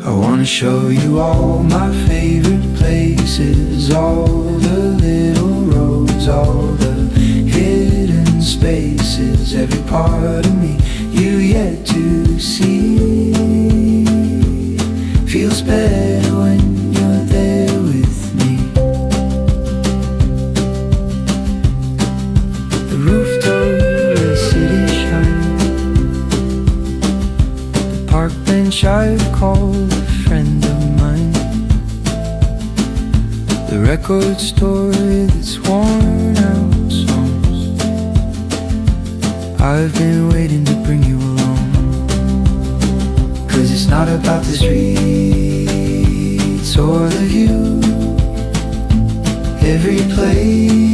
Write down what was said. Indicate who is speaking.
Speaker 1: I wanna show you all my favorite places, all the little roads, all the hidden spaces, every part of me you yet to see. Feels better when you're there with me. The rooftop where the city shines, the park bench I've called a friend of mine, the record store with its worn out songs. I've been waiting to bring you along, 'cause it's not about the streets or the view. Every place